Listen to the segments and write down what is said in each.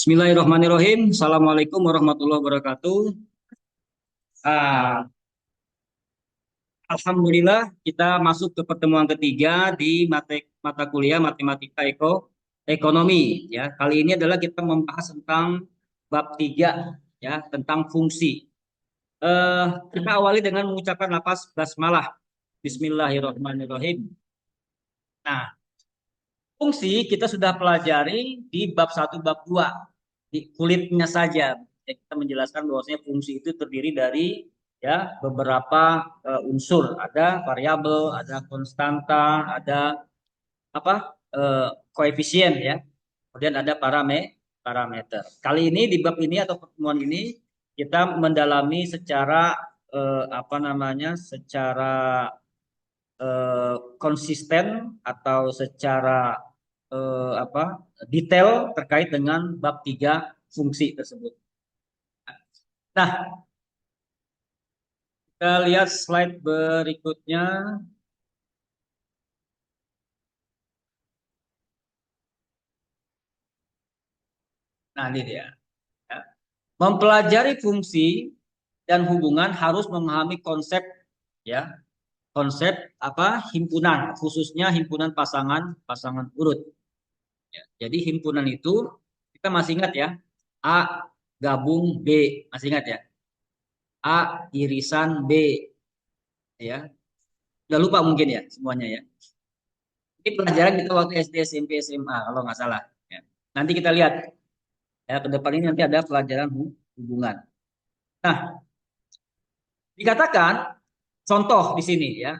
Bismillahirrahmanirrahim. Assalamualaikum warahmatullahi wabarakatuh. Ah, Alhamdulillah kita masuk ke pertemuan ketiga di mata kuliah Matematika Ekonomi. Ya, kali ini adalah kita membahas tentang bab 3 ya tentang fungsi. Kita awali dengan mengucapkan lafaz basmalah. Bismillahirrahmanirrahim. Nah, fungsi kita sudah pelajari di bab 1, bab 2 di kulitnya saja. Ya, kita menjelaskan bahwasanya fungsi itu terdiri dari ya beberapa unsur, ada variabel, ada konstanta, ada koefisien ya. Kemudian ada parameter. Kali ini di bab ini atau pertemuan ini kita mendalami secara secara konsisten atau secara detail terkait dengan bab 3 fungsi tersebut. Nah, kita lihat slide berikutnya. Nah, ini dia. Ya. Mempelajari fungsi dan hubungan harus memahami konsep ya, konsep himpunan, khususnya himpunan pasangan urut. Ya, jadi himpunan itu kita masih ingat ya, A gabung B, masih ingat ya? A irisan B ya. Udah lupa mungkin ya semuanya ya. Ini pelajaran kita waktu SD, SMP, SMA kalau nggak salah. Ya. Nanti kita lihat ya ke depan ini nanti ada pelajaran hubungan. Nah, dikatakan contoh di sini ya.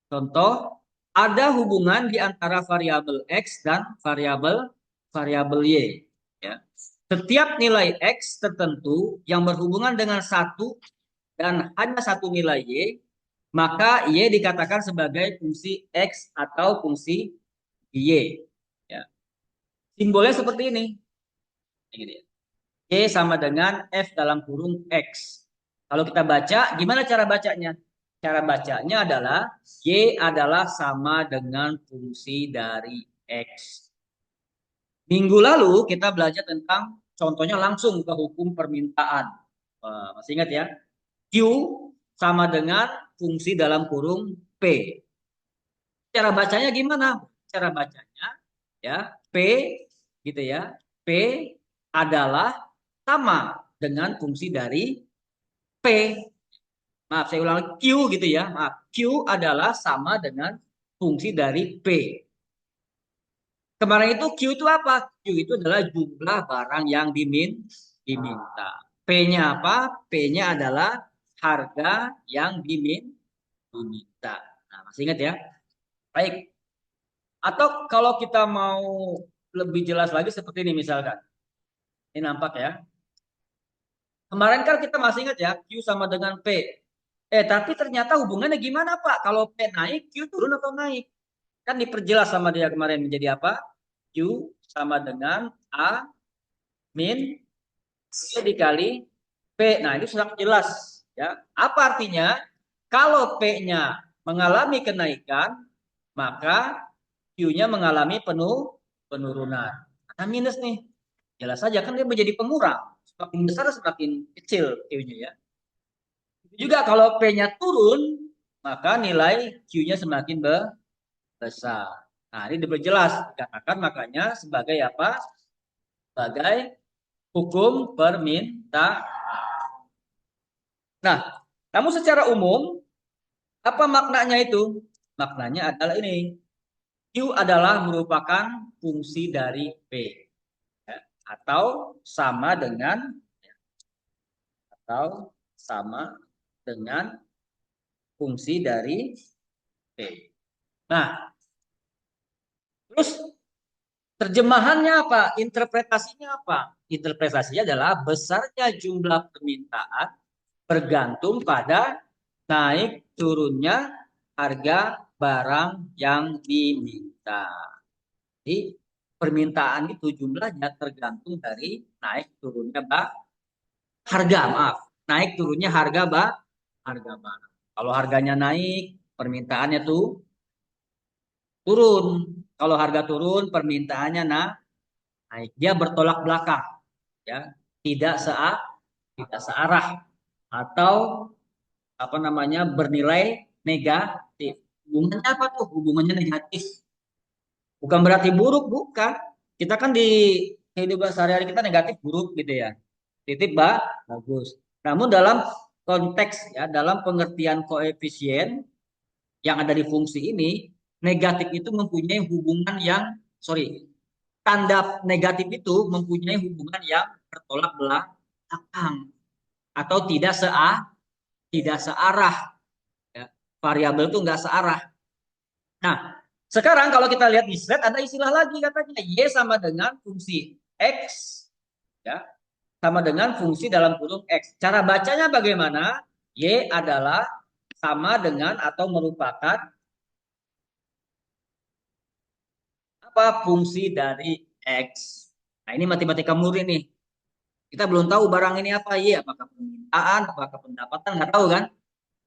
Contoh ada hubungan di antara variabel X dan variabel variabel Y ya. Setiap nilai X tertentu yang berhubungan dengan satu dan hanya satu nilai Y, maka Y dikatakan sebagai fungsi X atau fungsi Y. Ya. Simbolnya seperti ini. Y sama dengan F dalam kurung X. Kalau kita baca, gimana cara bacanya? Cara bacanya adalah Y adalah sama dengan fungsi dari X. Minggu lalu kita belajar tentang contohnya langsung ke hukum permintaan. Masih ingat ya? Q sama dengan fungsi dalam kurung P. Cara bacanya gimana? Cara bacanya ya P gitu ya. P adalah sama dengan fungsi dari P. Maaf, saya ulang Q gitu ya. Maaf, Q adalah sama dengan fungsi dari P. Kemarin itu Q itu apa? Q itu adalah jumlah barang yang diminta. P-nya apa? P-nya adalah harga yang diminta. Nah, masih ingat ya? Baik. Atau kalau kita mau lebih jelas lagi seperti ini misalkan. Ini nampak ya. Kemarin kan kita masih ingat ya, Q sama dengan P. Tapi ternyata hubungannya gimana Pak? Kalau P naik, Q turun atau naik? Kan diperjelas sama dia kemarin menjadi apa? Q sama dengan A min C dikali P. Nah, ini sudah jelas ya. Apa artinya? Kalau P-nya mengalami kenaikan, maka Q-nya mengalami penurunan. Nah, minus nih. Jelas saja kan dia menjadi pengurang. Semakin besar semakin kecil Q-nya ya. Juga kalau P-nya turun, maka nilai Q-nya semakin besar. Nah, ini diperjelas. Dikatakan makanya sebagai apa? Sebagai hukum permintaan. Nah, namun secara umum, apa maknanya itu? Maknanya adalah ini. Q adalah merupakan fungsi dari P. Ya, atau sama dengan atau sama dengan fungsi dari P. Nah, terus terjemahannya apa? Interpretasinya apa? Interpretasinya adalah besarnya jumlah permintaan bergantung pada naik turunnya harga barang yang diminta. Jadi permintaan itu jumlahnya tergantung dari naik turunnya harga, maaf, naik turunnya harga barang. Kalau harganya naik, permintaannya tuh turun. Kalau harga turun, permintaannya naik. Dia bertolak belakang, ya, tidak tidak searah atau apa namanya bernilai negatif. Hubungannya apa tuh? Hubungannya negatif. Bukan berarti buruk, bukan. Kita kan di kehidupan sehari-hari kita negatif buruk gitu ya. Titik bagus. Namun dalam konteks ya, dalam pengertian koefisien yang ada di fungsi ini, negatif itu mempunyai hubungan yang, sorry, tanda negatif itu mempunyai hubungan yang bertolak belakang atau tidak searah. Ya. Variabel itu nggak searah. Nah, sekarang kalau kita lihat di slide ada istilah lagi katanya y sama dengan fungsi x, ya, sama dengan fungsi dalam kurung x. Cara bacanya bagaimana? Y adalah sama dengan atau merupakan apa fungsi dari x. Nah, ini matematika murni nih. Kita belum tahu barang ini apa, Y, apakah permintaan, apakah pendapatan, nggak tahu kan?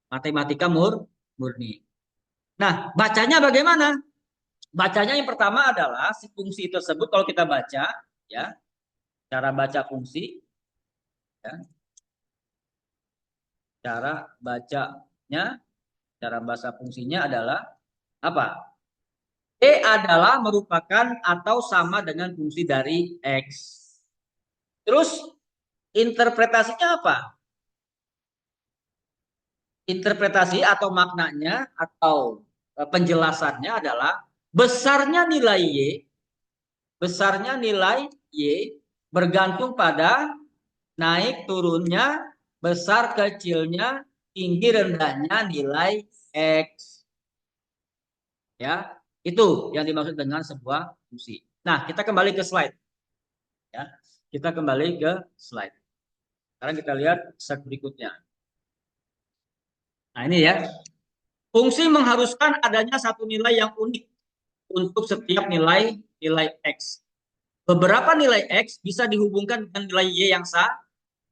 Matematika murni. Nah, bacanya bagaimana? Bacanya yang pertama adalah si fungsi tersebut kalau kita baca, ya, cara baca fungsi, ya, cara bacanya, cara baca fungsinya adalah apa? E adalah merupakan atau sama dengan fungsi dari X. Terus interpretasinya apa? Interpretasi atau maknanya atau penjelasannya adalah besarnya nilai Y bergantung pada naik turunnya, besar kecilnya, tinggi rendahnya nilai X. Ya, itu yang dimaksud dengan sebuah fungsi. Nah, kita kembali ke slide. Ya, kita kembali ke slide. Sekarang kita lihat slide berikutnya. Nah, ini ya. Fungsi mengharuskan adanya satu nilai yang unik untuk setiap nilai X. Beberapa nilai X bisa dihubungkan dengan nilai Y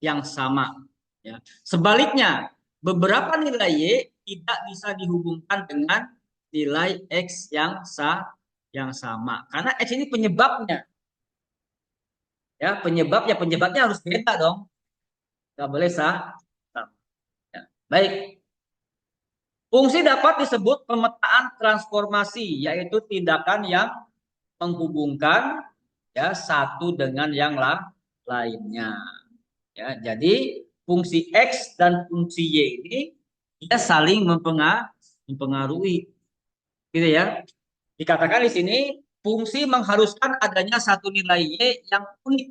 yang sama. Ya. Sebaliknya, beberapa nilai Y tidak bisa dihubungkan dengan nilai X yang sama. Karena X ini penyebabnya. Ya, penyebabnya harus beda dong. Nggak boleh sama. Ya. Baik. Fungsi dapat disebut pemetaan transformasi, yaitu tindakan yang menghubungkan ya satu dengan yang lainnya. Ya, jadi fungsi X dan fungsi Y ini dia saling mempengaruhi, gitu ya. Dikatakan di sini fungsi mengharuskan adanya satu nilai Y yang unik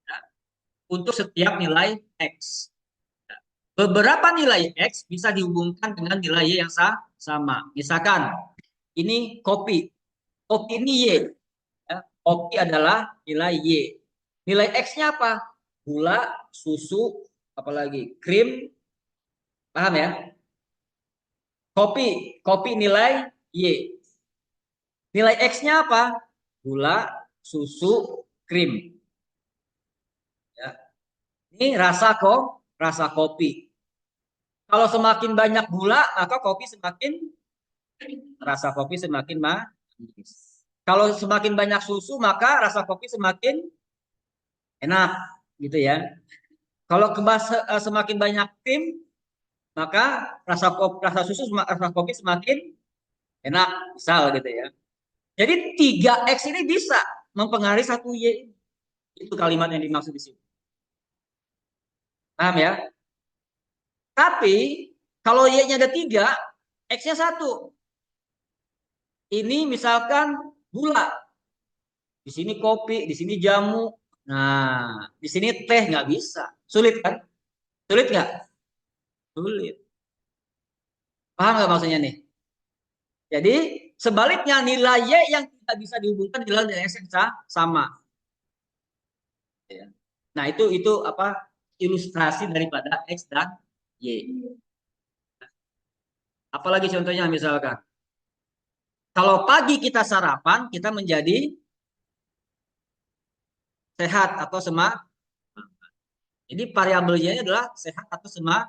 ya, untuk setiap nilai X. Beberapa nilai X bisa dihubungkan dengan nilai Y yang sama. Misalkan ini kopi, kopi ini Y. Ya. Kopi adalah nilai Y. Nilai X-nya apa? Gula, susu, apalagi krim, paham ya? Kopi nilai Y. Nilai X-nya apa? Gula, susu, krim. Ya. Ini rasa kopi. Kalau semakin banyak gula, maka rasa kopi semakin manis. Kalau semakin banyak susu, maka rasa kopi semakin enak, gitu ya. Kalau semakin banyak krim, maka rasa susu, rasa kopi semakin enak, misal gitu ya. Jadi 3X ini bisa mempengaruhi satu Y. Itu kalimat yang dimaksud di sini. Paham ya? Tapi kalau Y-nya ada 3, X-nya 1. Ini misalkan gula. Di sini kopi, di sini jamu. Nah, di sini teh nggak bisa. Sulit kan? Sulit nggak? Sulit. Paham nggak maksudnya nih? Jadi sebaliknya nilai Y yang tidak bisa dihubungkan dengan nilai X yang sama. Ya. Nah itu apa ilustrasi daripada X dan Y. Apalagi contohnya misalkan, kalau pagi kita sarapan, kita menjadi sehat atau semangat. Jadi variabelnya adalah sehat atau semangat.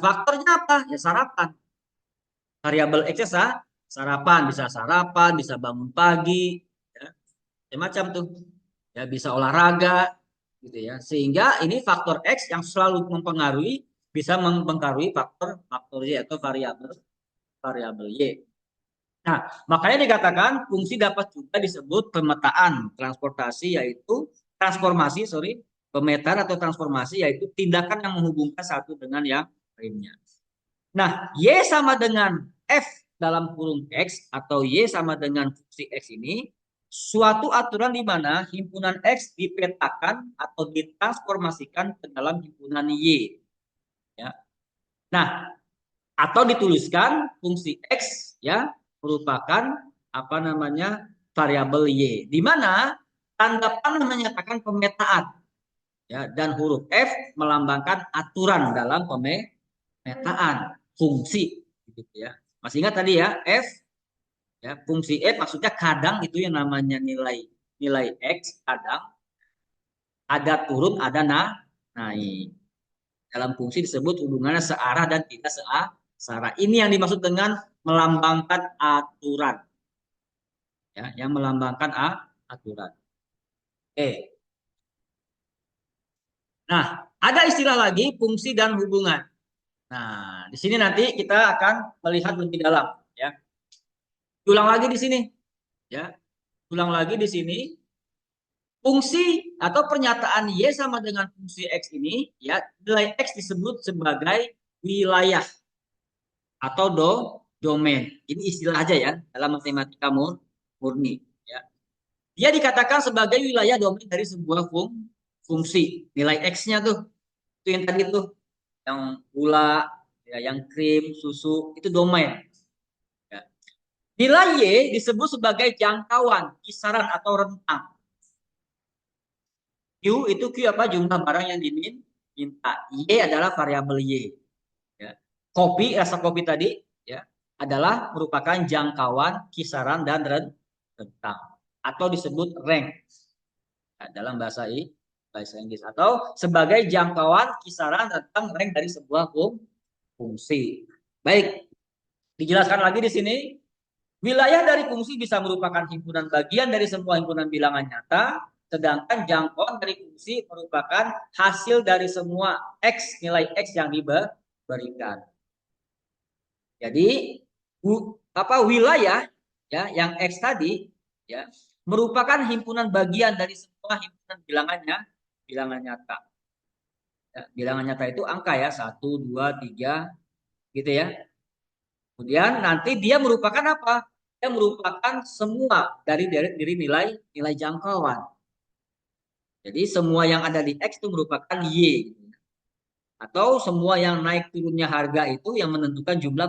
Faktornya apa? Ya sarapan. Variabel X sarapan, bisa bangun pagi, ya. macam tuh. Ya bisa olahraga gitu ya. Sehingga ini faktor X yang selalu mempengaruhi bisa mempengaruhi faktor faktor Y atau variabel variabel Y. Nah, makanya dikatakan fungsi dapat juga disebut pemetaan transportasi yaitu transformasi, sorry, pemetaan atau transformasi yaitu tindakan yang menghubungkan satu dengan yang lainnya. Nah, Y sama dengan F dalam kurung X atau Y sama dengan fungsi X ini suatu aturan di mana himpunan X dipetakan atau ditransformasikan ke dalam himpunan Y. Ya. Nah, atau dituliskan fungsi X ya merupakan apa namanya variabel Y di mana tanda panah menyatakan pemetaan ya dan huruf F melambangkan aturan dalam pemetaan fungsi gitu ya. Masih ingat tadi ya F ya fungsi F maksudnya kadang itu yang namanya nilai nilai X kadang ada turun ada naik. Dalam fungsi disebut hubungannya searah dan tidak searah. Ini yang dimaksud dengan melambangkan aturan. Ya, yang melambangkan aturan. Oke. Nah, ada istilah lagi fungsi dan hubungan. Nah, di sini nanti kita akan melihat lebih dalam. Ya, ulang lagi di sini. Ya, ulang lagi di sini. Fungsi atau pernyataan Y sama dengan fungsi X ini, ya nilai X disebut sebagai wilayah atau domain. Ini istilah aja ya dalam matematika murni. Ya. Dia dikatakan sebagai wilayah domain dari sebuah fungsi. Nilai X-nya tuh, itu yang tadi tuh, yang gula, ya, yang krim, susu, itu domain. Ya. Nilai Y disebut sebagai jangkauan, kisaran atau rentang. Q itu Q apa? Jumlah barang yang diminta. Y adalah variabel Y. Ya. Kopi, rasa kopi tadi, ya, adalah merupakan jangkauan, kisaran, dan rentang. Atau disebut range ya, dalam bahasa Inggris. Atau sebagai jangkauan, kisaran, rentang, range dari sebuah fungsi. Baik, dijelaskan lagi di sini. Wilayah dari fungsi bisa merupakan himpunan bagian dari semua himpunan bilangan nyata, sedangkan jangkauan dari fungsi merupakan hasil dari semua X, nilai X yang diberikan. Jadi apa wilayah ya yang X tadi ya merupakan himpunan bagian dari semua himpunan bilangan nyata. Ya, bilangan nyata itu angka ya 1, 2, 3 gitu ya. Kemudian nanti dia merupakan apa? Dia merupakan semua dari nilai nilai jangkauan. Jadi semua yang ada di X itu merupakan Y. Atau semua yang naik turunnya harga itu yang menentukan jumlah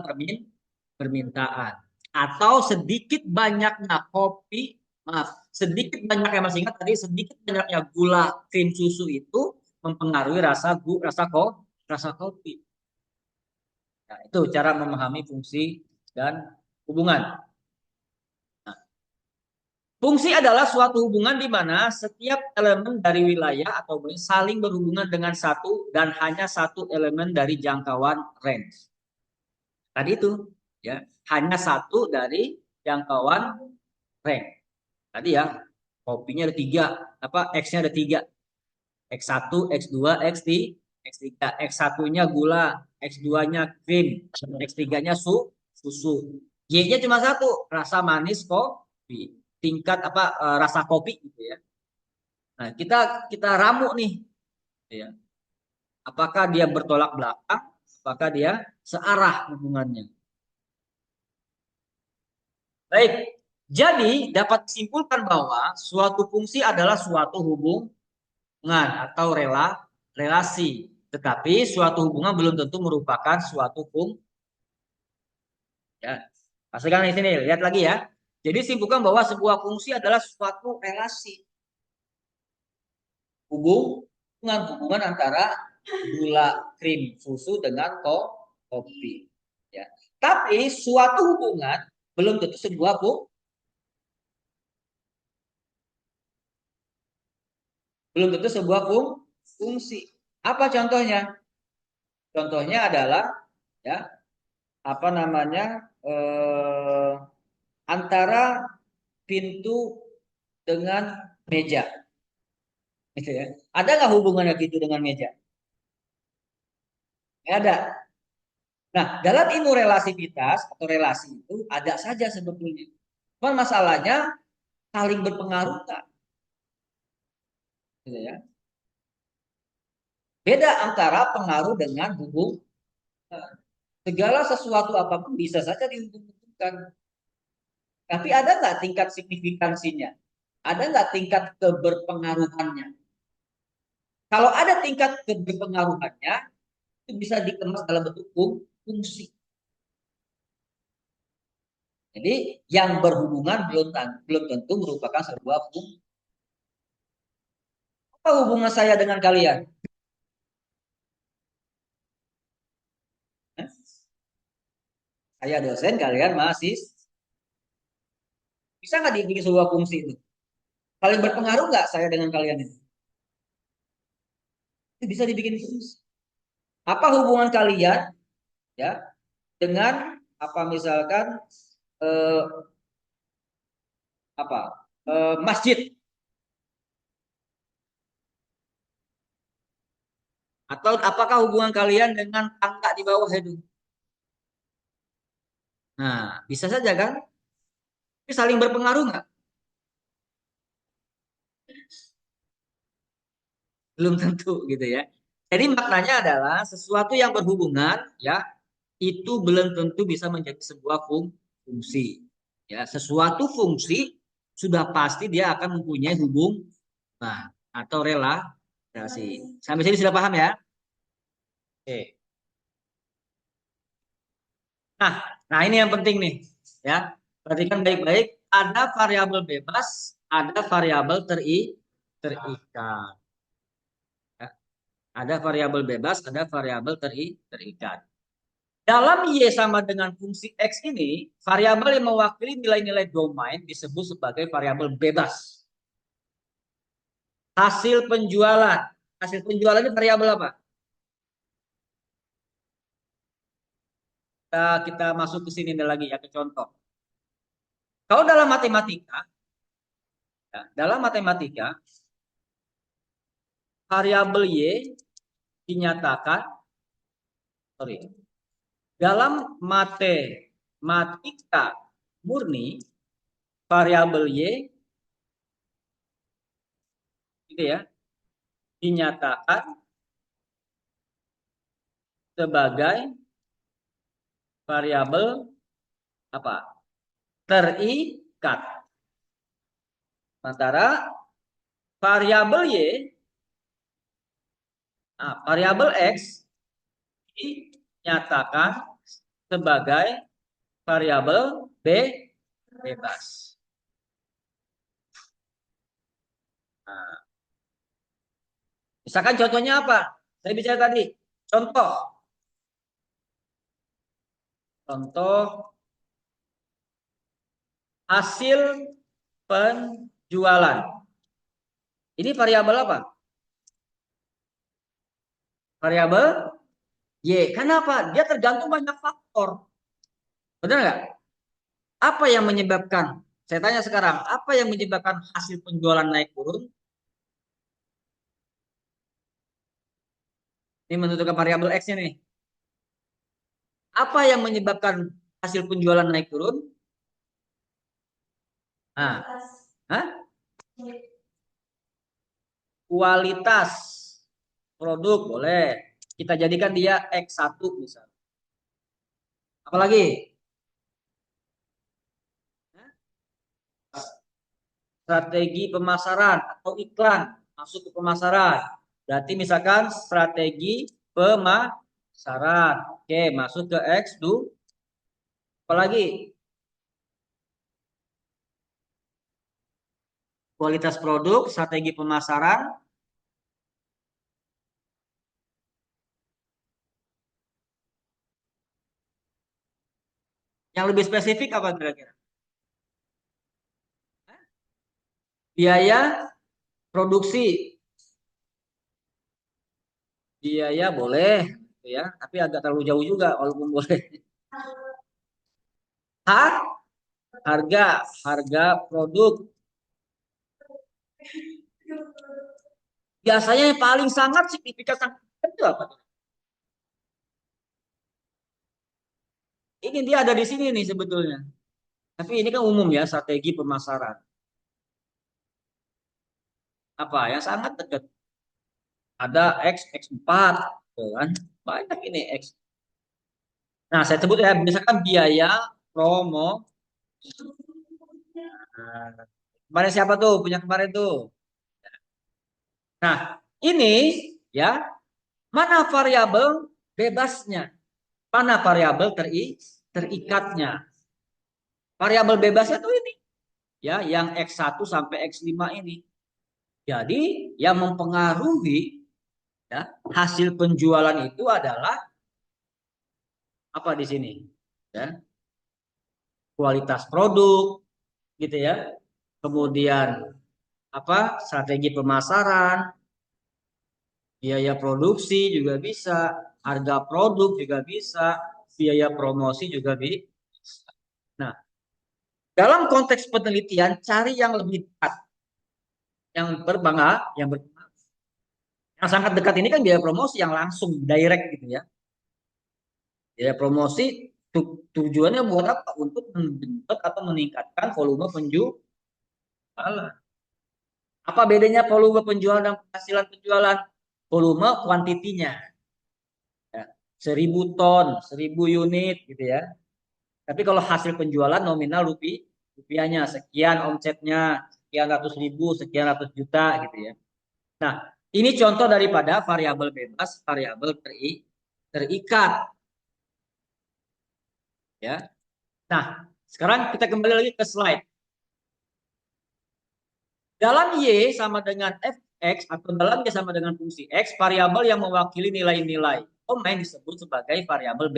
permintaan. Atau sedikit banyaknya kopi, maaf, sedikit banyaknya masih ingat tadi sedikit banyaknya gula krim susu itu mempengaruhi rasa kopi. Nah, itu cara memahami fungsi dan hubungan. Nah, fungsi adalah suatu hubungan di mana setiap elemen dari wilayah atau saling berhubungan dengan satu dan hanya satu elemen dari jangkauan range. Tadi itu ya, hanya satu dari jangkauan range. Tadi ya, kopinya ada tiga, apa X-nya ada tiga. X1, X2, X3. X1-nya gula, X2-nya krim, X3-nya susu. Y-nya cuma satu, rasa manis kopi. Tingkat apa rasa kopi gitu ya. Nah, kita ramu nih ya. Apakah dia bertolak belakang? Apakah dia searah hubungannya? Baik. Jadi dapat disimpulkan bahwa suatu fungsi adalah suatu hubungan atau relasi. Tetapi suatu hubungan belum tentu merupakan suatu fungsi. Ya. Pastikan di sini, lihat lagi ya. Jadi simpulkan bahwa sebuah fungsi adalah suatu relasi. Hubungan antara gula, krim, susu dengan kopi. Ya. Tapi suatu hubungan belum tentu sebuah fungsi. Apa contohnya? Contohnya adalah ya apa namanya antara pintu dengan meja. Gitu ya. Ada nggak hubungannya gitu dengan meja? Nggak ada. Nah, dalam ilmu relasivitas atau relasi itu ada saja sebetulnya. Cuman masalahnya saling berpengaruh nggak? Gitu ya. Beda antara pengaruh dengan hubung. Segala sesuatu apapun bisa saja dihubung-hubungkan. Tapi ada nggak tingkat signifikansinya? Ada nggak tingkat keberpengaruhannya? Kalau ada tingkat keberpengaruhannya, itu bisa dikemas dalam bentuk fungsi. Jadi yang berhubungan belum tentu merupakan sebuah fungsi. Apa hubungan saya dengan kalian? Saya dosen, kalian mahasiswa. Bisa nggak dibikin sebuah fungsi itu? Paling berpengaruh nggak saya dengan kalian itu? Itu bisa dibikin fungsi. Apa hubungan kalian ya dengan apa misalkan eh, apa masjid atau apakah hubungan kalian dengan tangga di bawah itu? Nah, bisa saja kan? Ini saling berpengaruh nggak? Belum tentu gitu ya. Jadi maknanya adalah sesuatu yang berhubungan ya itu belum tentu bisa menjadi sebuah fungsi. Ya, sesuatu fungsi sudah pasti dia akan mempunyai hubung atau relasi. Sampai sini sudah paham ya? Oke. Nah, nah ini yang penting nih ya. Perhatikan baik-baik. Ada variabel bebas, ada variabel terikat. Ya. Ada variabel bebas, ada variabel terikat. Dalam Y sama dengan fungsi X ini, variabel yang mewakili nilai-nilai domain disebut sebagai variabel bebas. Hasil penjualan. Hasil penjualan ini variabel apa? Kita masuk ke sini lagi ya, ke contoh. Kalau dalam matematika, ya, dalam matematika, variabel Y dinyatakan, sorry, dalam matematika murni, variabel Y, gitu ya, dinyatakan sebagai variabel apa? Terikat. Sementara variabel Y, variabel X dinyatakan sebagai variabel bebas. Nah, misalkan contohnya apa? Saya bicara tadi. Contoh, contoh hasil penjualan. Ini variabel apa? Variabel Y. Kenapa? Dia tergantung banyak faktor. Benar nggak? Apa yang menyebabkan? Saya tanya sekarang, apa yang menyebabkan hasil penjualan naik turun? Ini menentukan variabel X-nya nih. Apa yang menyebabkan hasil penjualan naik turun? Nah, hah? Kualitas produk boleh. Kita jadikan dia X1 misalnya. Apalagi? Strategi pemasaran atau iklan masuk ke pemasaran. Berarti misalkan strategi pemasaran. Oke, masuk ke X2. Apalagi? Kualitas produk, strategi pemasaran. Yang lebih spesifik apa kira-kira? Biaya produksi. Biaya boleh ya, tapi agak terlalu jauh juga walaupun boleh. Harga, harga produk. Biasanya yang paling sangat signifikan itu apa? Ini dia ada di sini nih sebetulnya. Tapi ini kan umum ya, strategi pemasaran. Apa yang sangat dekat? Ada X4, gitu kan? Banyak ini X. Nah, saya sebut ya, misalkan biaya promo. Nah, kemarin siapa tuh? Punya kemarin tuh. Nah, ini ya, mana variabel bebasnya? Mana variabel terikatnya? Variabel bebasnya tuh ini, ya, yang X1 sampai X5 ini. Jadi, yang mempengaruhi ya, hasil penjualan itu adalah apa di sini? Ya, kualitas produk, gitu ya. Kemudian apa? Strategi pemasaran, biaya produksi juga bisa, harga produk juga bisa, biaya promosi juga bisa. Nah, dalam konteks penelitian cari yang lebih dekat, yang berbangga, yang sangat dekat ini kan biaya promosi yang langsung direct gitu ya. Biaya promosi tujuannya buat apa? Untuk meningkat atau meningkatkan volume penjualan. Apa bedanya volume penjualan dan penghasilan penjualan? Volume kuantitinya. Ya. 1.000 ton, 1.000 unit gitu ya. Tapi kalau hasil penjualan nominal rupiahnya sekian omsetnya, sekian ratus ribu, sekian ratus juta gitu ya. Nah, ini contoh daripada variabel bebas, variabel terikat ya. Nah, sekarang kita kembali lagi ke slide. Dalam Y sama dengan fx atau dalam Y sama dengan fungsi X, variabel yang mewakili nilai-nilai domain disebut sebagai variabel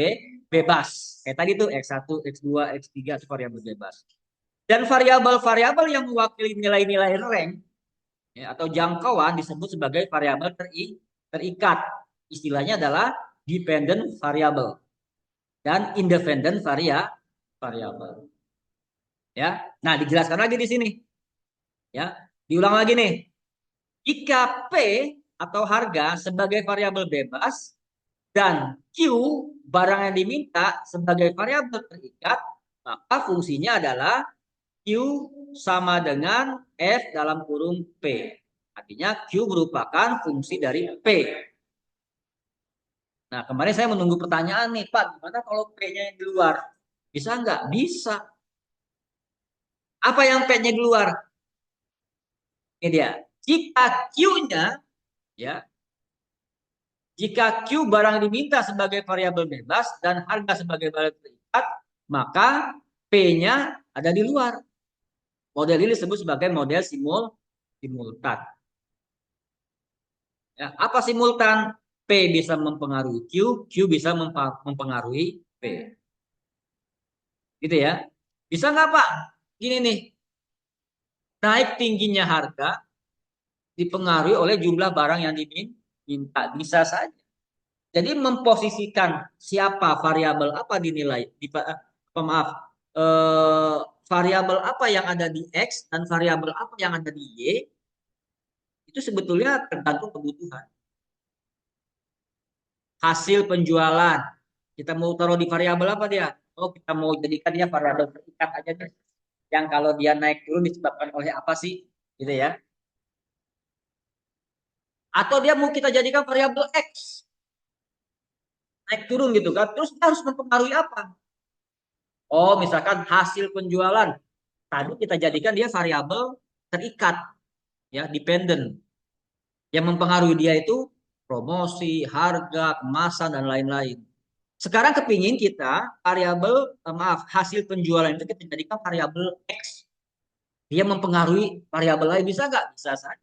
bebas. Kayak tadi tuh X1, X2, X3 itu variabel bebas. Dan variabel-variabel yang mewakili nilai-nilai rank ya, atau jangkauan disebut sebagai variabel terikat. Istilahnya adalah dependent variable dan independent variable. Ya. Nah, dijelaskan lagi di sini. Ya, diulang lagi nih. Jika P atau harga sebagai variabel bebas dan Q barang yang diminta sebagai variabel terikat, maka fungsinya adalah Q sama dengan F dalam kurung P. Artinya Q merupakan fungsi dari P. Nah, kemarin saya menunggu pertanyaan nih, Pak, gimana kalau P-nya yang di luar? Bisa nggak? Bisa. Apa yang P-nya di luar? Ini dia. Jika Q-nya, ya, jika Q barang diminta sebagai variabel bebas dan harga sebagai variabel terikat, maka P-nya ada di luar. Model ini disebut sebagai model simultan. Ya, apa simultan? P bisa mempengaruhi Q, Q bisa mempengaruhi P. Gitu ya. Bisa nggak Pak? Gini nih, naik tingginya harga dipengaruhi oleh jumlah barang yang diminta. Bisa saja. Jadi memposisikan siapa variabel apa dinilai, maaf, eh, variabel apa yang ada di X dan variabel apa yang ada di Y itu sebetulnya tergantung kebutuhan. Hasil penjualan kita mau taruh di variabel apa dia? Oh, kita mau jadikan dia variabel terikat aja deh. Yang kalau dia naik turun disebabkan oleh apa sih? Gitu ya. Atau dia mau kita jadikan variabel X, naik turun gitu kan. Terus dia harus mempengaruhi apa? Oh, misalkan hasil penjualan. Tadi kita jadikan dia variabel terikat, ya, dependent. Yang mempengaruhi dia itu promosi, harga, kemasan, dan lain-lain. Sekarang kepingin kita variabel, maaf, hasil penjualan itu kita jadikan variabel X. Dia mempengaruhi variabel lain, bisa nggak? Bisa saja.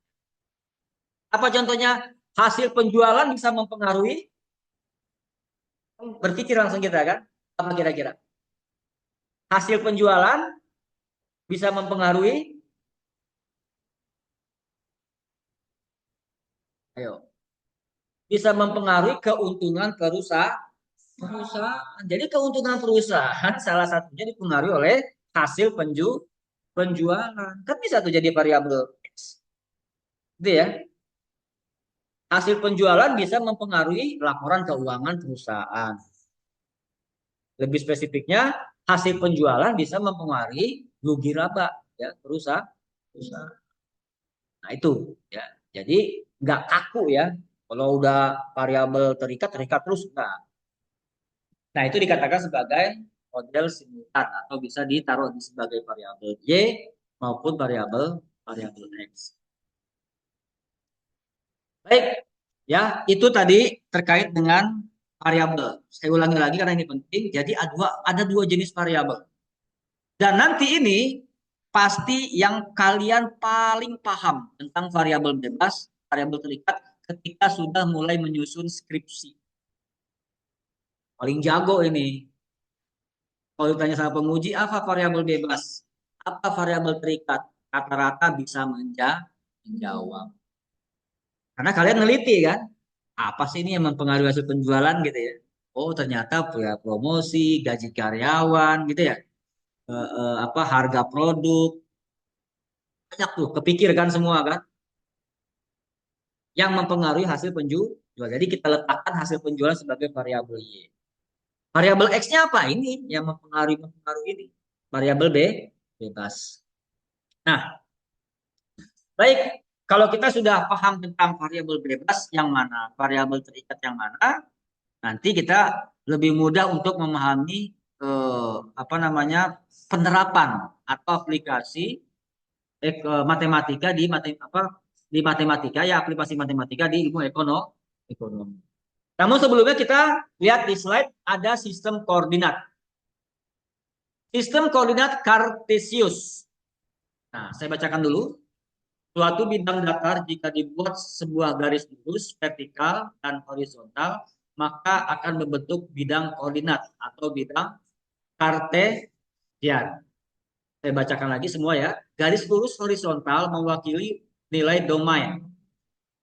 Apa contohnya? Hasil penjualan bisa mempengaruhi, berpikir langsung kita kan? Apa kira-kira? Hasil penjualan bisa mempengaruhi, ayo, bisa mempengaruhi keuntungan perusahaan. Jadi keuntungan perusahaan salah satunya dipengaruhi oleh hasil penjualan. Kan bisa tuh jadi variabel X. Gitu ya. Hasil penjualan bisa mempengaruhi laporan keuangan perusahaan. Lebih spesifiknya, hasil penjualan bisa mempengaruhi rugi laba ya perusahaan. Nah itu ya. Jadi nggak kaku ya. Kalau udah variabel terikat terikat terus enggak. Nah itu dikatakan sebagai model simultan atau bisa ditaruh di sebagai variabel y maupun variabel variabel x. Baik, ya itu tadi terkait dengan variabel. Saya ulangi lagi karena ini penting. Jadi ada dua jenis variabel. Dan nanti ini pasti yang kalian paling paham tentang variabel bebas, variabel terikat ketika sudah mulai menyusun skripsi. Paling jago ini. Kalau ditanya sama penguji, apa variabel bebas? Apa variabel terikat? Rata-rata bisa menjawab. Karena kalian neliti kan, apa sih ini yang mempengaruhi hasil penjualan gitu ya? Oh ternyata ya promosi, gaji karyawan gitu ya. Apa harga produk banyak tuh kepikirkan semua kan yang mempengaruhi hasil penjual. Jadi kita letakkan hasil penjualan sebagai variabel y. Variabel x-nya apa? Ini yang mempengaruhi ini. Variabel b bebas. Nah, baik. Kalau kita sudah paham tentang variabel bebas yang mana, variabel terikat yang mana, nanti kita lebih mudah untuk memahami apa namanya penerapan atau aplikasi matematika di matematika ya aplikasi matematika di ilmu ekonomi. Namun sebelumnya kita lihat di slide ada sistem koordinat. Sistem koordinat Kartesius. Nah, saya bacakan dulu. Suatu bidang datar jika dibuat sebuah garis lurus vertikal dan horizontal, maka akan membentuk bidang koordinat atau bidang Kartesian. Saya bacakan lagi semua ya. Garis lurus horizontal mewakili nilai domain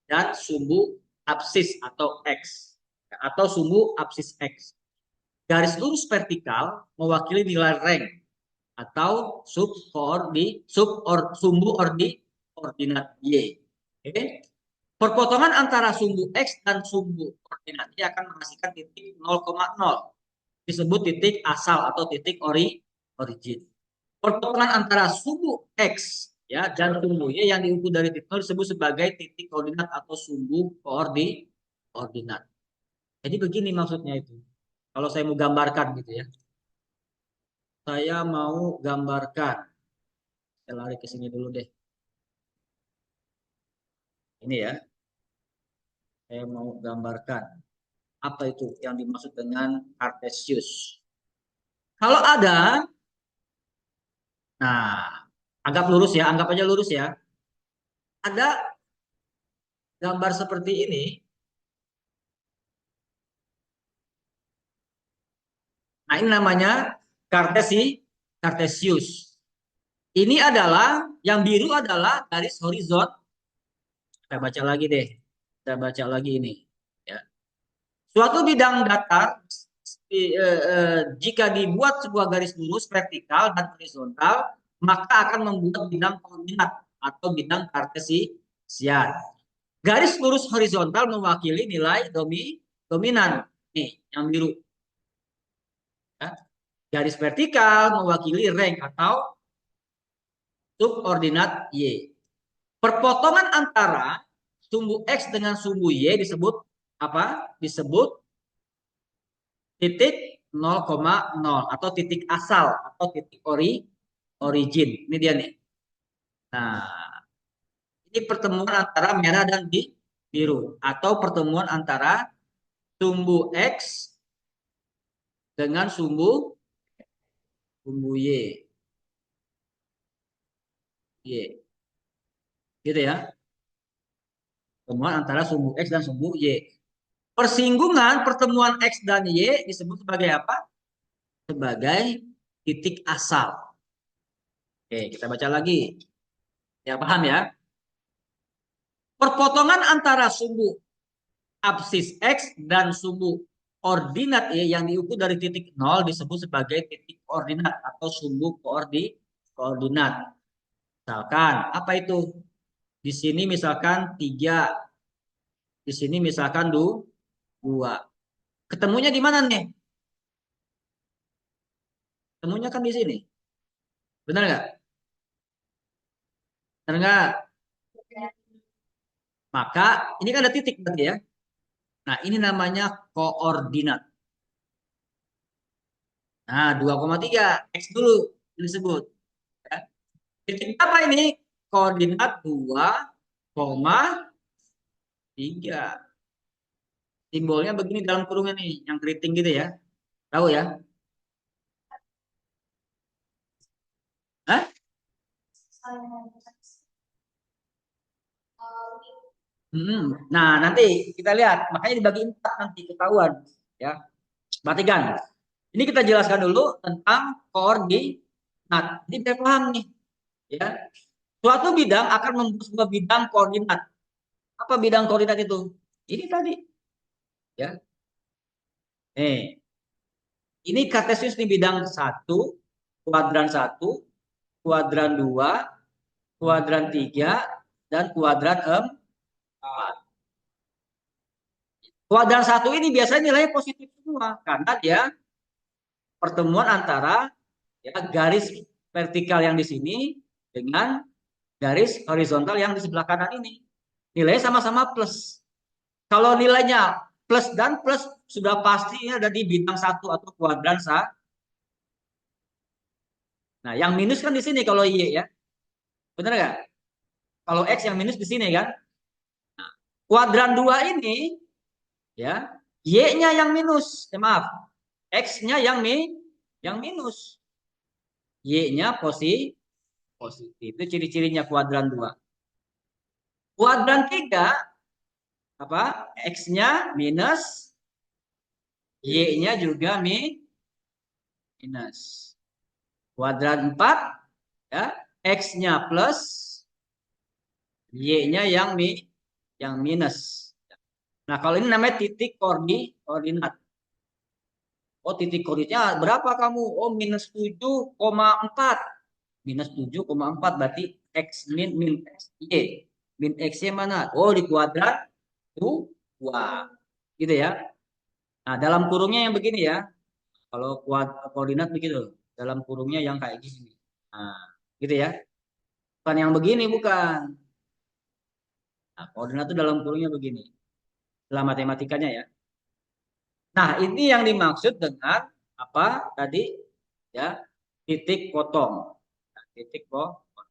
dan sumbu absis atau X atau sumbu absis X. Garis lurus vertikal mewakili nilai rank atau sumbu ordinat Y. Oke. Perpotongan antara sumbu X dan sumbu ordinat Y akan menghasilkan titik 0,0. Disebut titik asal atau titik origin. Perpotongan antara sumbu X ya dan sumbu Y yang diukur dari titik 0 disebut sebagai titik koordinat atau sumbu koordinat. Jadi begini maksudnya itu. Kalau saya mau gambarkan gitu ya. Saya mau gambarkan. Saya lari ke sini dulu deh. Ini ya. Saya mau gambarkan. Apa itu yang dimaksud dengan Cartesius. Kalau ada, nah, anggap lurus ya, anggap aja lurus ya. Ada gambar seperti ini. Nah, ini namanya Cartesius. Ini adalah yang biru adalah garis horizon. Kita baca lagi deh. Kita baca lagi ini. Ya. Suatu bidang datar jika dibuat sebuah garis lurus vertikal dan horizontal, maka akan membuat bidang koordinat atau bidang kartesian. Garis lurus horizontal mewakili nilai dominan. Nih, yang biru. Ya. Garis vertikal mewakili rank atau subordinat Y. Perpotongan antara sumbu X dengan sumbu Y disebut apa? Disebut titik 0,0 atau titik asal atau titik origin. Ini dia nih. Nah, ini pertemuan antara merah dan biru atau pertemuan antara sumbu X dengan sumbu Y. Y. Gitu ya. Pertemuan antara sumbu X dan sumbu Y. Persinggungan pertemuan X dan Y disebut sebagai apa? Sebagai titik asal. Oke, kita baca lagi. Ya, paham ya? Perpotongan antara sumbu absis X dan sumbu ordinat Y yang diukur dari titik 0 disebut sebagai titik koordinat atau sumbu koordinat. Misalkan, apa itu? Di sini misalkan 3, di sini misalkan 2. Ketemunya di mana nih? Ketemunya kan di sini. Benar nggak? Benar nggak? Maka ini kan ada titik berarti ya. Nah, ini namanya koordinat. Nah, 2,3 X dulu disebut. Ya. Titik apa ini? Koordinat 2,3. Simbolnya begini dalam kurungnya nih, yang keriting gitu ya. Tahu ya? Hah? Nah, nanti kita lihat. Makanya dibagi 4 nanti ketahuan. Ya, perhatikan. Ini kita jelaskan dulu tentang koordinat. Ini biar paham nih. Ya, suatu bidang akan membentuk sebuah bidang koordinat. Apa bidang koordinat itu? Ini tadi. Ya, ini kartesius di bidang 1, kuadran 1, kuadran 2, kuadran 3, dan kuadran 4. Kuadran 1 ini biasanya nilainya positif semua karena dia pertemuan antara ya, garis vertikal yang di sini dengan garis horizontal yang di sebelah kanan ini. Nilainya sama-sama plus. Kalau nilainya plus dan plus sudah pasti ada di bidang 1 atau kuadran 1. Nah, yang minus kan di sini kalau Y ya. Benar nggak? Kalau X yang minus di sini kan. Kuadran 2 ini ya, Y-nya yang minus. Maaf. X-nya yang minus. Y-nya positif. Itu ciri-cirinya kuadran 2. Kuadran 3 apa? X-nya minus, Y-nya juga minus. Kuadran 4 ya, X-nya plus, Y-nya yang minus. Nah, kalau ini namanya titik koordinat. Oh, titik koordinatnya berapa kamu? Oh, -7,4. -7,4 berarti X min X Y. Min X-nya mana? Oh, di kuadran 2. Gitu ya. Nah, dalam kurungnya yang begini ya. Kalau koordinat begitu. Dalam kurungnya yang kayak gini. Nah, gitu ya. Bukan yang begini, bukan. Nah, koordinat itu dalam kurungnya begini. Dalam matematikanya ya. Nah, ini yang dimaksud dengan apa tadi? Ya, titik potong. Nah, titik potong.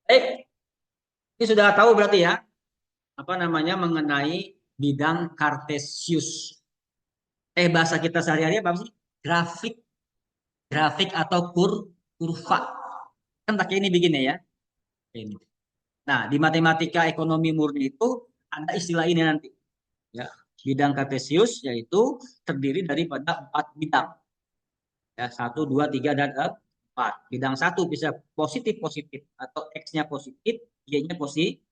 Baik, ini sudah tahu berarti ya. Apa namanya mengenai bidang kartesius. Bahasa kita sehari-hari apa sih? Grafik, grafik atau kurva. Kan pakai ini begini ya. Ini. Nah, di matematika ekonomi murni itu ada istilah ini nanti. Ya, bidang kartesius yaitu terdiri daripada 4 bidang. Ya, 1, 2, 3, dan 4. Bidang 1 bisa positif-positif atau X-nya positif, Y-nya positif.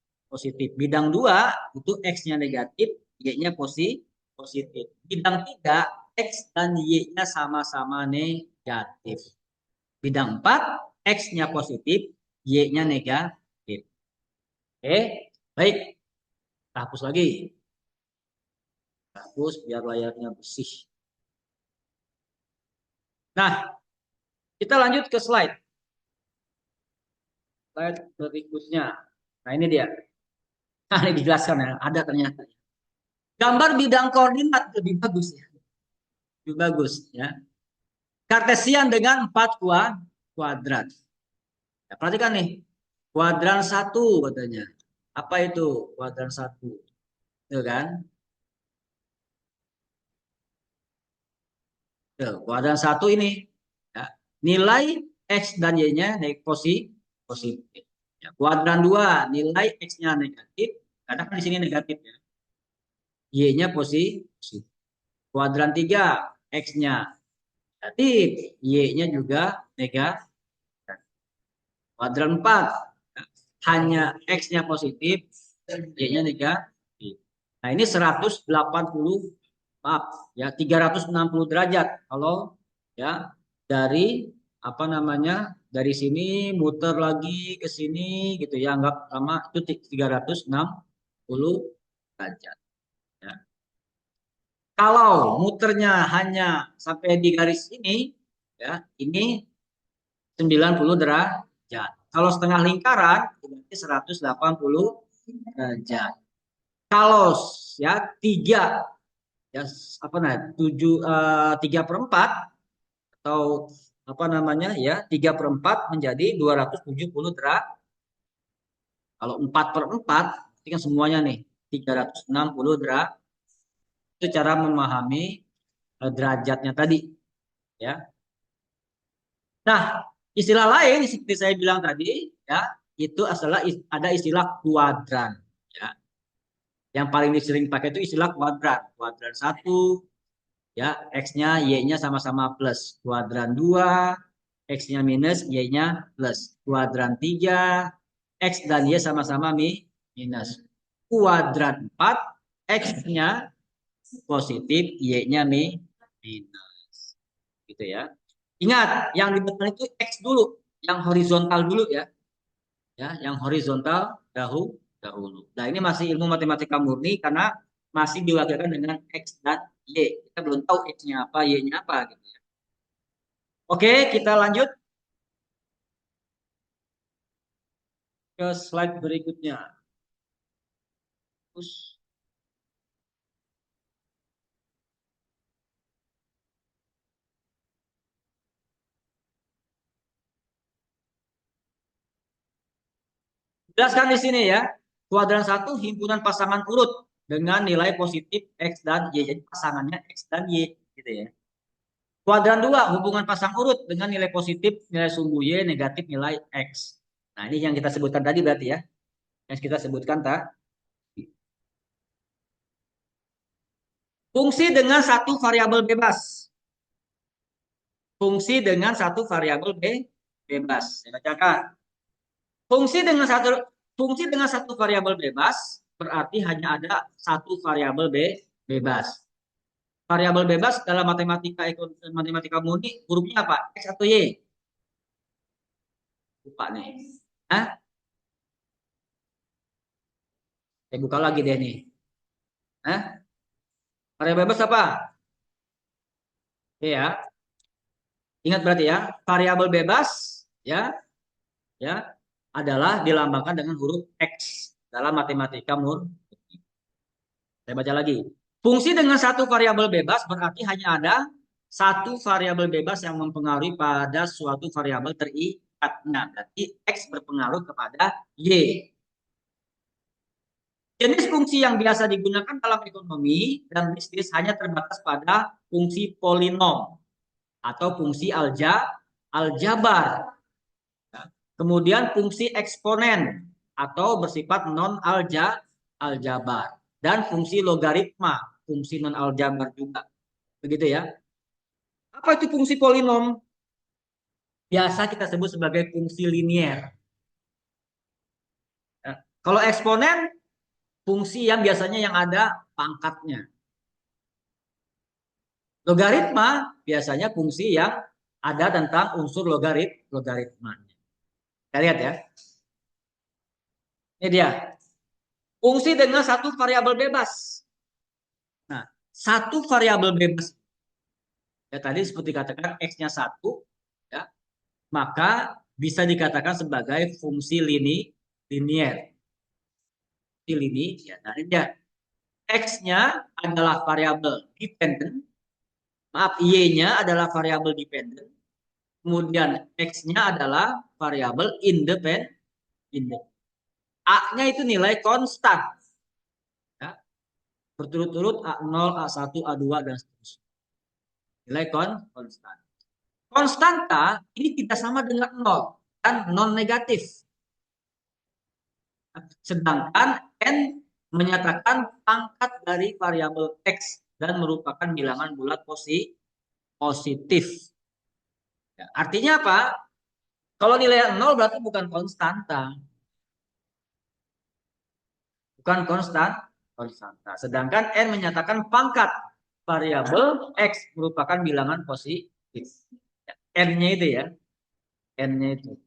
Bidang 2 itu X-nya negatif, Y-nya positif. Bidang 3 X dan Y-nya sama-sama negatif. Bidang 4 X-nya positif, Y-nya negatif. Oke, baik. Hapus lagi. Hapus biar layarnya bersih. Nah, kita lanjut ke slide. Slide berikutnya. Nah, ini dia. Nah, ini dijelaskan ya. Ada ternyata. Gambar bidang koordinat lebih bagus ya. Lebih bagus ya. Kartesian dengan 4 kuadran. Ya, perhatikan nih. Kuadran 1 katanya. Apa itu kuadran 1? Tuh kan? Tuh, kuadran 1 ini. Ya. Nilai X dan Y-nya positif. Ya. Kuadran 2 nilai X-nya negatif. Karena kan di sini negatif ya. Y-nya positif. Kuadran 3 X-nya negatif, Y-nya juga negatif. Kuadran 4 hanya X-nya positif, Y-nya negatif. Nah, ini 180, maaf ya, 360 derajat kalau ya dari apa namanya, dari sini muter lagi ke sini gitu ya, anggap lama itu 360 derajat ya. Kalau muternya hanya sampai di garis ini ya, ini 90 derajat. Kalau setengah lingkaran berarti 180 derajat. Kalau ya tiga ya apa nah 3/4 atau apa namanya ya 3/4 menjadi 270 derajat. Kalau 4/4 itu kan semuanya nih 360 derajat. Itu cara memahami derajatnya tadi ya. Nah, istilah lain seperti saya bilang tadi ya, itu ada istilah kuadran ya. Yang paling sering pakai itu istilah kuadran. Kuadran satu ya, X-nya Y-nya sama-sama plus. Kuadran 2 X-nya minus, Y-nya plus. Kuadran 3 X dan Y sama-sama minus. Kuadran 4 X-nya positif, Y-nya minus. Gitu ya. Ingat, yang di depan itu X dulu, yang horizontal dulu ya. Ya, yang horizontal dahulu. Nah, ini masih ilmu matematika murni karena masih diwakilkan dengan X dan Y. Kita belum tahu X-nya apa, Y-nya apa gitu ya. Oke, kita lanjut ke slide berikutnya. Terus, jelaskan di sini ya. Kuadran satu himpunan pasangan urut dengan nilai positif X dan Y. Jadi pasangannya X dan Y gitu ya. Kuadran 2 hubungan pasang urut dengan nilai positif, nilai sumbu Y, negatif nilai X. Nah, ini yang kita sebutkan tadi berarti ya. Yang kita sebutkan tadi. Fungsi dengan satu variabel bebas. Fungsi dengan satu variabel bebas. Saya bacakan. Fungsi dengan satu fungsi dengan satu variabel bebas berarti hanya ada satu variabel bebas. Variabel bebas dalam matematika murni hurufnya apa? X atau Y? Lupa nih. Hah? Saya buka lagi deh nih. Hah? Variabel bebas apa? Ya, ingat berarti ya, variabel bebas ya, ya adalah dilambangkan dengan huruf X dalam matematika murni. Saya baca lagi. Fungsi dengan satu variabel bebas berarti hanya ada satu variabel bebas yang mempengaruhi pada suatu variabel terikat. Nah, berarti X berpengaruh kepada Y. Jenis fungsi yang biasa digunakan dalam ekonomi dan bisnis hanya terbatas pada fungsi polinom atau fungsi aljabar. Kemudian fungsi eksponen atau bersifat non aljabar dan fungsi logaritma, fungsi non aljabar juga. Begitu ya. Apa itu fungsi polinom? Biasa kita sebut sebagai fungsi linier. Ya. Kalau eksponen, fungsi yang biasanya yang ada pangkatnya. Logaritma biasanya fungsi yang ada tentang unsur logaritmanya. Kita lihat ya. Ini dia. Fungsi dengan satu variabel bebas. Nah, satu variabel bebas ya tadi seperti dikatakan X-nya satu ya, maka bisa dikatakan sebagai fungsi linier. Fungsi linier ya, nah ini dia. X-nya adalah variabel dependent, maaf, Y-nya adalah variabel dependent, kemudian X-nya adalah variabel independent. A-nya itu nilai konstan. Ya. Berturut-turut A0, A1, A2, dan seterusnya. Nilai konstan. Konstanta ini tidak sama dengan nol dan non negatif. Sedangkan n menyatakan pangkat dari variabel x dan merupakan bilangan bulat positif. Ya, artinya apa? Kalau nilai 0 berarti bukan konstanta. Bukan konstanta. Sedangkan n menyatakan pangkat variabel x merupakan bilangan positif. Ya, n-nya itu ya. N-nya itu.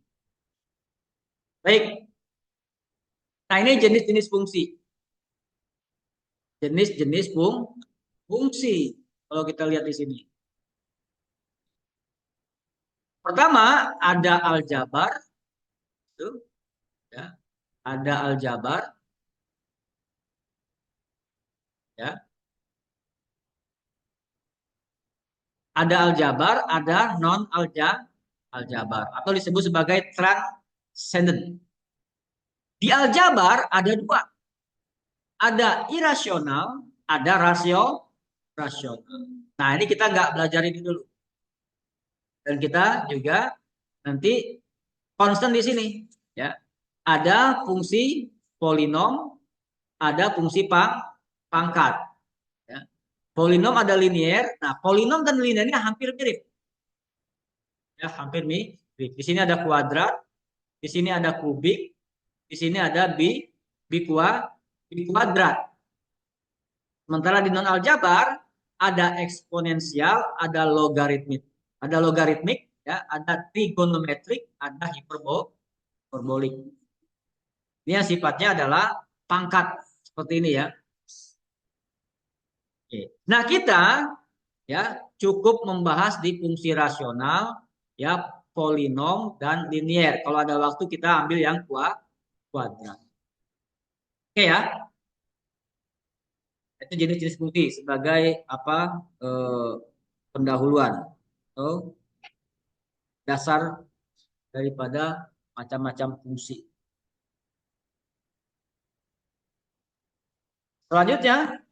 Baik. Nah, ini jenis-jenis fungsi. Jenis-jenis fungsi. Kalau kita lihat di sini. Pertama, ada aljabar. Itu, ya. Ada aljabar. Ya. Ada aljabar, ada non-aljabar. Atau disebut sebagai transcendent. Di aljabar ada dua. Ada irasional, ada rasional. Nah, ini kita nggak belajar ini dulu. Dan kita juga nanti konstan di sini. Ya, ada fungsi polinom, ada fungsi pangkat. Ya. Polinom ada linier. Nah, polinom dan linier ini hampir mirip. Ya, hampir mirip. Di sini ada kuadrat, di sini ada kubik, di sini ada bi kuadrat. Sementara di non aljabar ada eksponensial, ada logaritmik, ya, ada trigonometrik, ada hiperbolik. Ini yang sifatnya adalah pangkat seperti ini ya. Oke. Nah, kita ya cukup membahas di fungsi rasional, ya, polinom dan linier. Kalau ada waktu kita ambil yang kuadrat. Oke ya. Itu jenis-jenis fungsi sebagai apa, pendahuluan atau dasar daripada macam-macam fungsi. Selanjutnya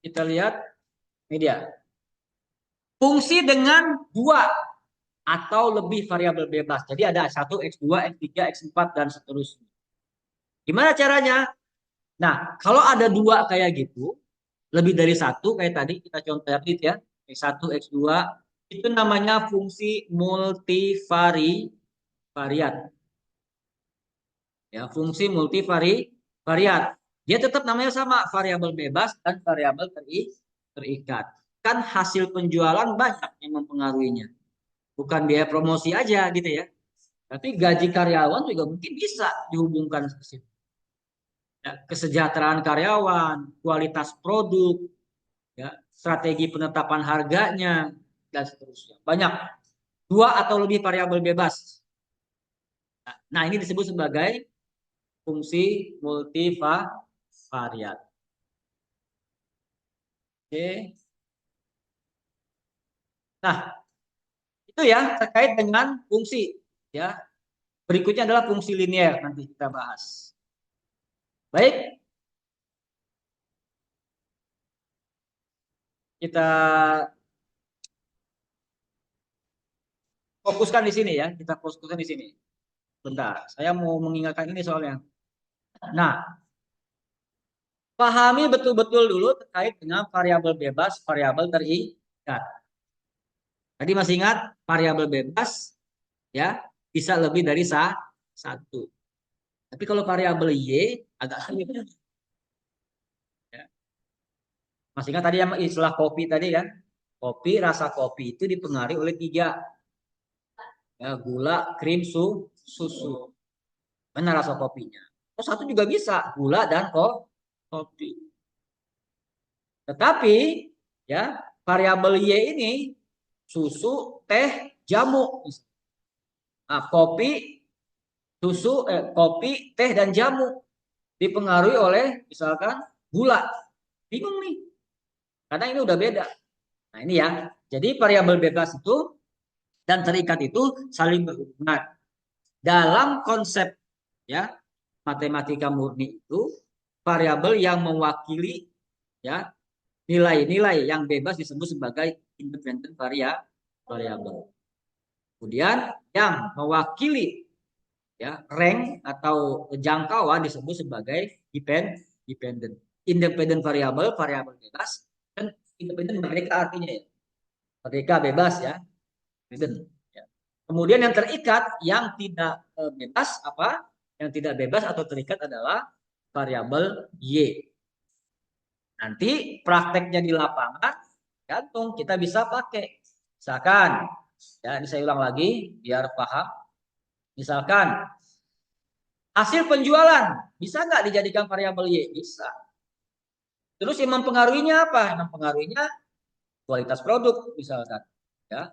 kita lihat media. Fungsi dengan dua atau lebih variabel bebas. Jadi ada X1, X2, X3, X4 dan seterusnya. Gimana caranya? Nah, kalau ada dua kayak gitu, lebih dari satu kayak tadi kita contoh ya, X1, X2, itu namanya fungsi multivariat. Ya, fungsi multivariat. Dia tetap namanya sama, variabel bebas dan variabel terikat. Kan hasil penjualan banyak yang mempengaruhinya. Bukan biaya promosi aja gitu ya. Tapi gaji karyawan juga mungkin bisa dihubungkan ke situ. Ya, kesejahteraan karyawan, kualitas produk, ya, strategi penetapan harganya, dan seterusnya. Banyak. Dua atau lebih variabel bebas. Nah, ini disebut sebagai fungsi multivariat. Oke. Nah, itu ya terkait dengan fungsi. Ya, berikutnya adalah fungsi linier, nanti kita bahas. Baik, kita fokuskan di sini ya. Kita fokuskan di sini. Bentar, saya mau mengingatkan ini soalnya. Nah, pahami betul-betul dulu terkait dengan variabel bebas, variabel terikat. Tadi masih ingat variabel bebas ya bisa lebih dari satu. Tapi kalau variabel y agak sulit. Ya. Masih ingat tadi yang istilah kopi tadi kan? Kopi, rasa kopi itu dipengaruhi oleh tiga. Ya, gula, krim, susu. Mana rasa kopinya? Oh, satu juga bisa, gula dan kopi. Tetapi ya variabel y ini susu, teh, jamu. Nah, kopi, teh dan jamu dipengaruhi oleh misalkan gula. Bingung nih, karena ini udah beda. Nah, ini ya. Jadi variabel bebas itu dan terikat itu saling berhubungan. Dalam konsep ya matematika murni itu variabel yang mewakili ya nilai-nilai yang bebas disebut sebagai independent variabel. Kemudian yang mewakili ya rank atau jangkauan disebut sebagai dependent. Independent variabel, variabel bebas, dan independent merdeka artinya ya. Merdeka bebas ya. Independent. Ya. Kemudian yang terikat yang tidak bebas apa? Yang tidak bebas atau terikat adalah variabel y. Nanti prakteknya di lapangan gantung kita bisa pakai. Misalkan Ya, ini saya ulang lagi biar paham. Misalkan hasil penjualan bisa nggak dijadikan variabel Y? Bisa. Terus yang mempengaruhinya apa? Yang mempengaruhinya kualitas produk misalkan. Ya,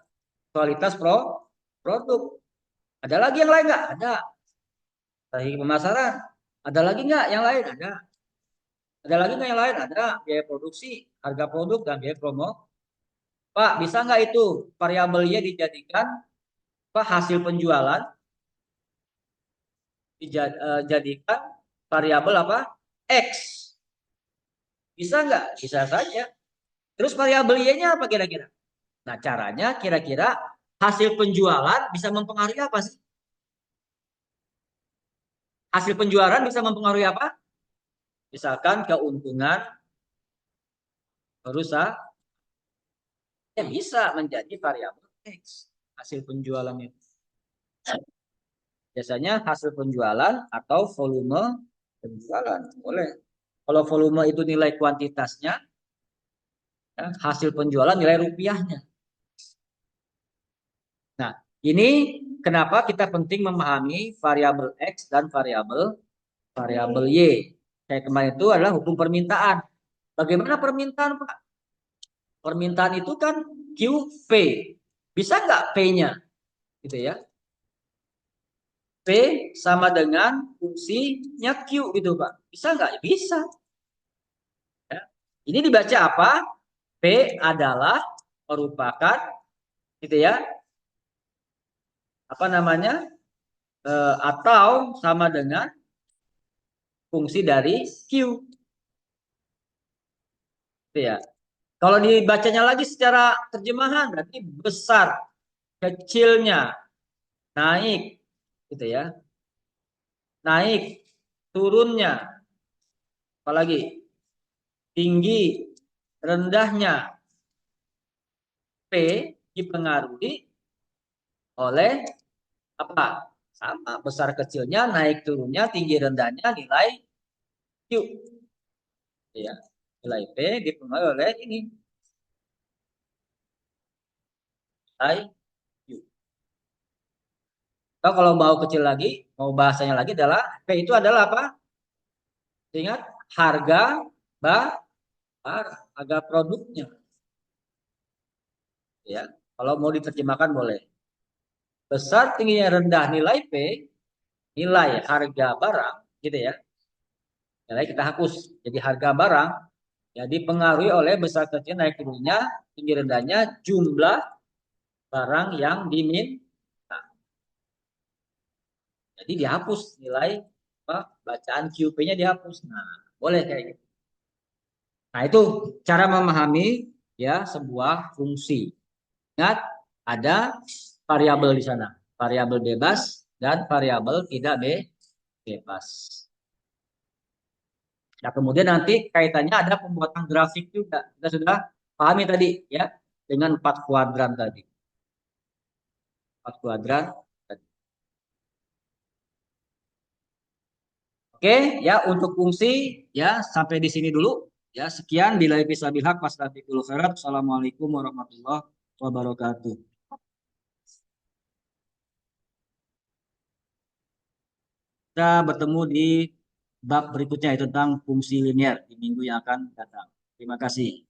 kualitas produk. Ada lagi yang lain nggak? Ada. Strategi pemasaran. Ada lagi nggak yang lain? Ada. Ada lagi nggak yang lain? Ada. Biaya produksi, harga produk, dan biaya promo. Pak, bisa nggak itu variabelnya dijadikan Pak hasil penjualan dijadikan variabel apa? X. Bisa nggak? Bisa saja. Terus variabel Y-nya apa kira-kira? Nah, caranya kira-kira hasil penjualan bisa mempengaruhi apa sih? Hasil penjualan bisa mempengaruhi apa? Misalkan keuntungan perusahaan ya bisa menjadi variabel X hasil penjualan itu. Biasanya hasil penjualan atau volume penjualan boleh. Kalau volume itu nilai kuantitasnya, ya, hasil penjualan nilai rupiahnya. Nah, ini kenapa kita penting memahami variabel X dan variabel variabel Y. Kayak kemarin itu adalah hukum permintaan. Bagaimana permintaan, Pak? Permintaan itu kan QP. Bisa nggak P-nya? Gitu ya. P sama dengan fungsinya Q gitu Pak. Bisa nggak? Bisa. Ya. Ini dibaca apa? P adalah merupakan gitu ya. Apa namanya? Atau sama dengan fungsi dari Q. Gitu ya. Kalau dibacanya lagi secara terjemahan berarti besar, kecilnya, naik gitu ya. Naik, turunnya, apalagi tinggi, rendahnya P dipengaruhi oleh apa? Sama besar kecilnya, naik turunnya, tinggi rendahnya nilai Q. Ya, nilai P dipengaruhi oleh ini nilai Q. Kalau mau kecil lagi, mau bahasanya lagi adalah P itu adalah apa? Ingat harga harga produknya. Ya, kalau mau diterjemahkan boleh. Besar tingginya rendah nilai P, nilai harga barang, gitu ya. Nilai kita hapus. Jadi harga barang ya dipengaruhi oleh besar kecil naik turunnya, tinggi rendahnya, jumlah barang yang diminta. Jadi dihapus nilai apa, bacaan QP-nya dihapus. Nah, boleh kayak gitu. Nah, itu cara memahami ya sebuah fungsi. Ingat, ada variabel di sana. Variabel bebas dan variabel tidak bebas. Nah, kemudian nanti kaitannya ada pembuatan grafik juga. Kita sudah pahami tadi ya dengan 4 kuadran tadi. 4 kuadran. Oke, ya untuk fungsi ya sampai di sini dulu. Ya, sekian bila bisa bihak pas khairat. Assalamualaikum warahmatullahi wabarakatuh. Kita bertemu di bab berikutnya yaitu tentang fungsi linier di minggu yang akan datang. Terima kasih.